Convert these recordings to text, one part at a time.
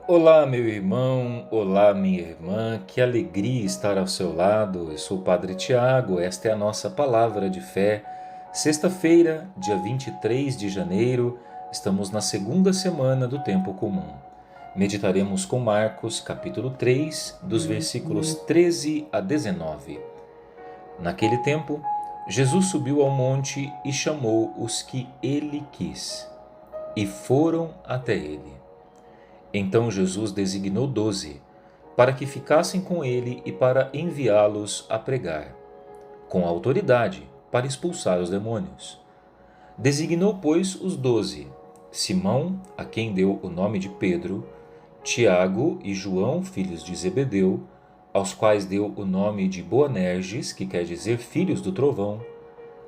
Olá, meu irmão, olá, minha irmã, que alegria estar ao seu lado. Eu sou o Padre Tiago, esta é a nossa palavra de fé. Sexta-feira, dia 23 de janeiro, estamos na segunda semana do tempo comum. Meditaremos com Marcos, capítulo 3, dos versículos 13 a 19. Naquele tempo, Jesus subiu ao monte e chamou os que ele quis, e foram até ele. Então Jesus designou 12, para que ficassem com ele e para enviá-los a pregar, com autoridade, para expulsar os demônios. Designou, pois, os 12: Simão, a quem deu o nome de Pedro, Tiago e João, filhos de Zebedeu, aos quais deu o nome de Boanerges, que quer dizer filhos do trovão,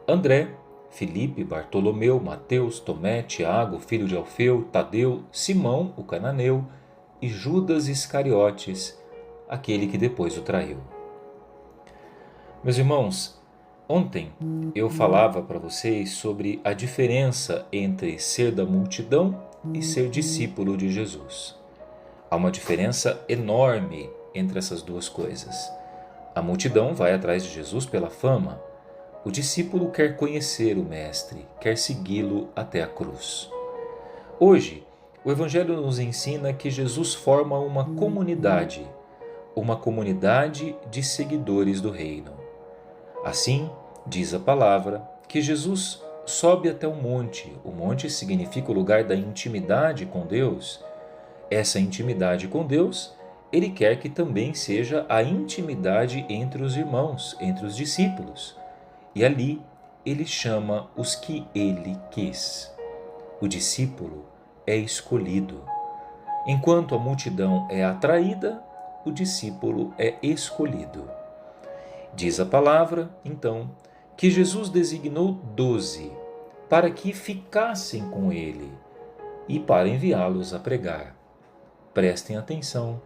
André, Filipe, Bartolomeu, Mateus, Tomé, Tiago, filho de Alfeu, Tadeu, Simão, o cananeu, e Judas Iscariotes, aquele que depois o traiu. Meus irmãos, ontem eu falava para vocês sobre a diferença entre ser da multidão e ser discípulo de Jesus. Há uma diferença enorme entre essas duas coisas. A multidão vai atrás de Jesus pela fama. O discípulo quer conhecer o Mestre, quer segui-lo até a cruz. Hoje, o Evangelho nos ensina que Jesus forma uma comunidade de seguidores do Reino. Assim, diz a palavra, que Jesus sobe até o monte. O monte significa o lugar da intimidade com Deus. Essa intimidade com Deus, ele quer que também seja a intimidade entre os irmãos, entre os discípulos. E ali ele chama os que ele quis. O discípulo é escolhido. Enquanto a multidão é atraída, o discípulo é escolhido. Diz a palavra, então, que Jesus designou 12 para que ficassem com ele e para enviá-los a pregar. Prestem atenção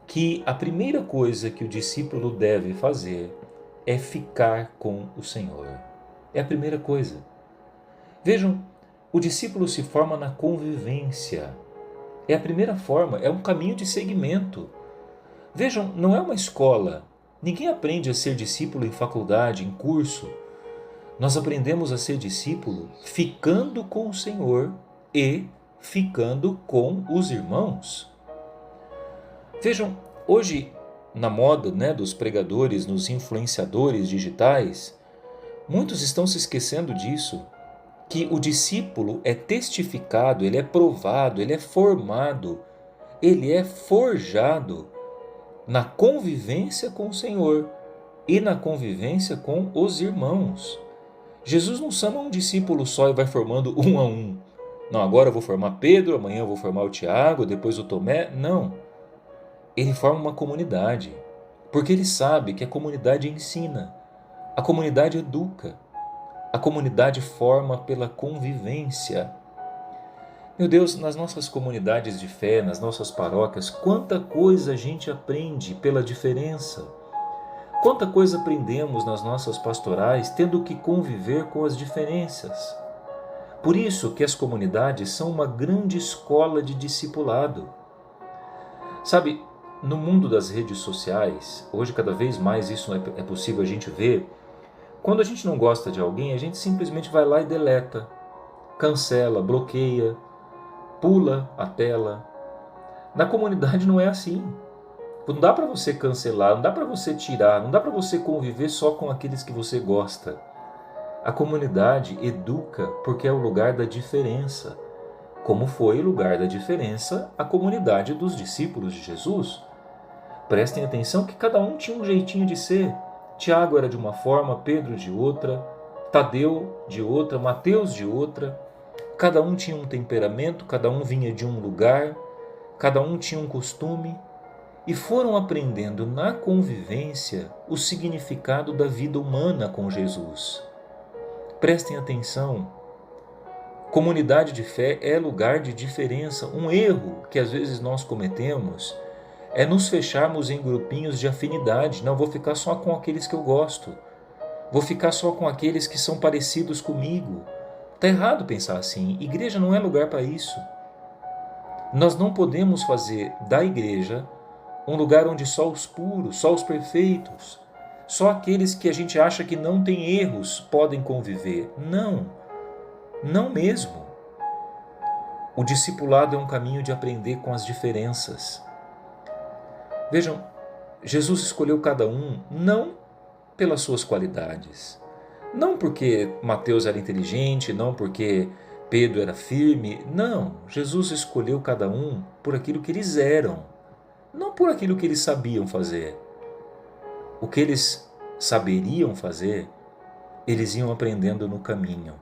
que a primeira coisa que o discípulo deve fazer é ficar com o Senhor. É a primeira coisa. Vejam, o discípulo se forma na convivência. É a primeira forma, é um caminho de seguimento. Vejam, não é uma escola. Ninguém aprende a ser discípulo em faculdade, em curso. Nós aprendemos a ser discípulo ficando com o Senhor e ficando com os irmãos. Vejam, hoje, na moda, dos pregadores, nos influenciadores digitais, muitos estão se esquecendo disso, que o discípulo é testificado, ele é provado, ele é formado, ele é forjado na convivência com o Senhor e na convivência com os irmãos. Jesus não chama um discípulo só e vai formando um a um. Não, agora eu vou formar Pedro, amanhã eu vou formar o Tiago, depois o Tomé. Não. Ele forma uma comunidade, porque ele sabe que a comunidade ensina, a comunidade educa, a comunidade forma pela convivência. Meu Deus, nas nossas comunidades de fé, nas nossas paróquias, quanta coisa a gente aprende pela diferença. Quanta coisa aprendemos nas nossas pastorais tendo que conviver com as diferenças. Por isso que as comunidades são uma grande escola de discipulado. Sabe, no mundo das redes sociais, hoje cada vez mais isso é possível a gente ver, quando a gente não gosta de alguém, a gente simplesmente vai lá e deleta, cancela, bloqueia, pula a tela. Na comunidade não é assim. Não dá para você cancelar, não dá para você tirar, não dá para você conviver só com aqueles que você gosta. A comunidade educa porque é o lugar da diferença, como foi o lugar da diferença a comunidade dos discípulos de Jesus. Prestem atenção que cada um tinha um jeitinho de ser. Tiago era de uma forma, Pedro de outra, Tadeu de outra, Mateus de outra. Cada um tinha um temperamento, cada um vinha de um lugar, cada um tinha um costume. E foram aprendendo na convivência o significado da vida humana com Jesus. Prestem atenção. Comunidade de fé é lugar de diferença. Um erro que às vezes nós cometemos é nos fecharmos em grupinhos de afinidade. Não, vou ficar só com aqueles que eu gosto. Vou ficar só com aqueles que são parecidos comigo. Está errado pensar assim. Igreja não é lugar para isso. Nós não podemos fazer da igreja um lugar onde só os puros, só os perfeitos, só aqueles que a gente acha que não tem erros podem conviver. Não, não mesmo. O discipulado é um caminho de aprender com as diferenças. Vejam, Jesus escolheu cada um não pelas suas qualidades, não porque Mateus era inteligente, não porque Pedro era firme, não. Jesus escolheu cada um por aquilo que eles eram, não por aquilo que eles sabiam fazer. O que eles saberiam fazer, eles iam aprendendo no caminho,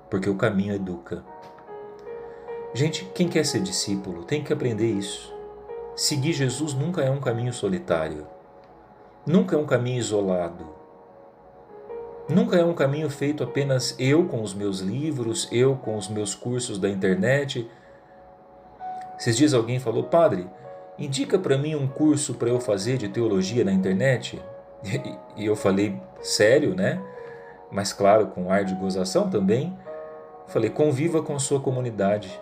porque o caminho educa. Gente, quem quer ser discípulo tem que aprender isso. Seguir Jesus nunca é um caminho solitário, nunca é um caminho isolado, nunca é um caminho feito apenas eu com os meus livros, eu com os meus cursos da internet. Esses dias alguém falou: padre, indica para mim um curso para eu fazer de teologia na internet. E eu falei: sério, né? Mas claro, com ar de gozação também. Falei: conviva com a sua comunidade.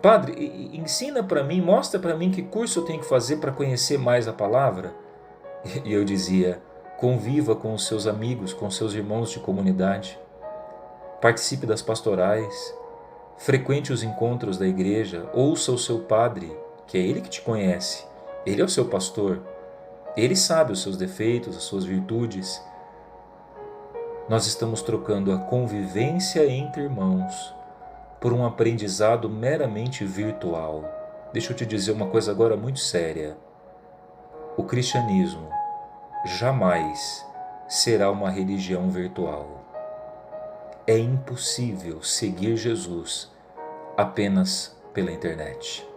Padre, ensina para mim, mostra para mim que curso eu tenho que fazer para conhecer mais a palavra. E eu dizia: conviva com os seus amigos, com os seus irmãos de comunidade. Participe das pastorais, frequente os encontros da igreja, ouça o seu padre, que é ele que te conhece, ele é o seu pastor, ele sabe os seus defeitos, as suas virtudes. Nós estamos trocando a convivência entre irmãos por um aprendizado meramente virtual. Deixa eu te dizer uma coisa agora muito séria. O cristianismo jamais será uma religião virtual. É impossível seguir Jesus apenas pela internet.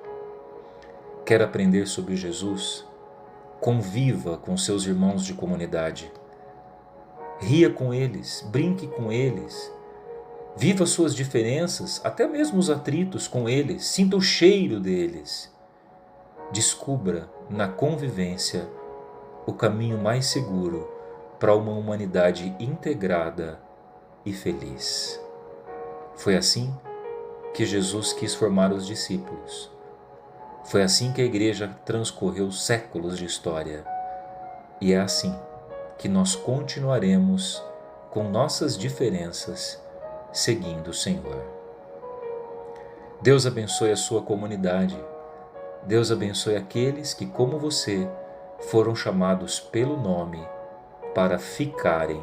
Quer aprender sobre Jesus? Conviva com seus irmãos de comunidade. Ria com eles, brinque com eles. Viva suas diferenças, até mesmo os atritos com eles, sinta o cheiro deles. Descubra na convivência o caminho mais seguro para uma humanidade integrada e feliz. Foi assim que Jesus quis formar os discípulos. Foi assim que a igreja transcorreu séculos de história. E é assim que nós continuaremos com nossas diferenças seguindo o Senhor. Deus abençoe a sua comunidade. Deus abençoe aqueles que, como você, foram chamados pelo nome para ficarem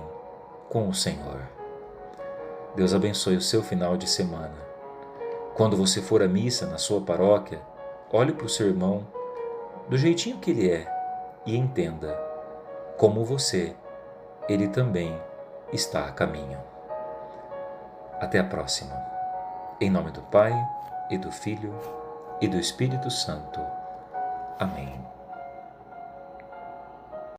com o Senhor. Deus abençoe o seu final de semana. Quando você for à missa na sua paróquia, olhe para o seu irmão do jeitinho que ele é e entenda, como você, ele também está a caminho. Até a próxima. Em nome do Pai, e do Filho, e do Espírito Santo. Amém.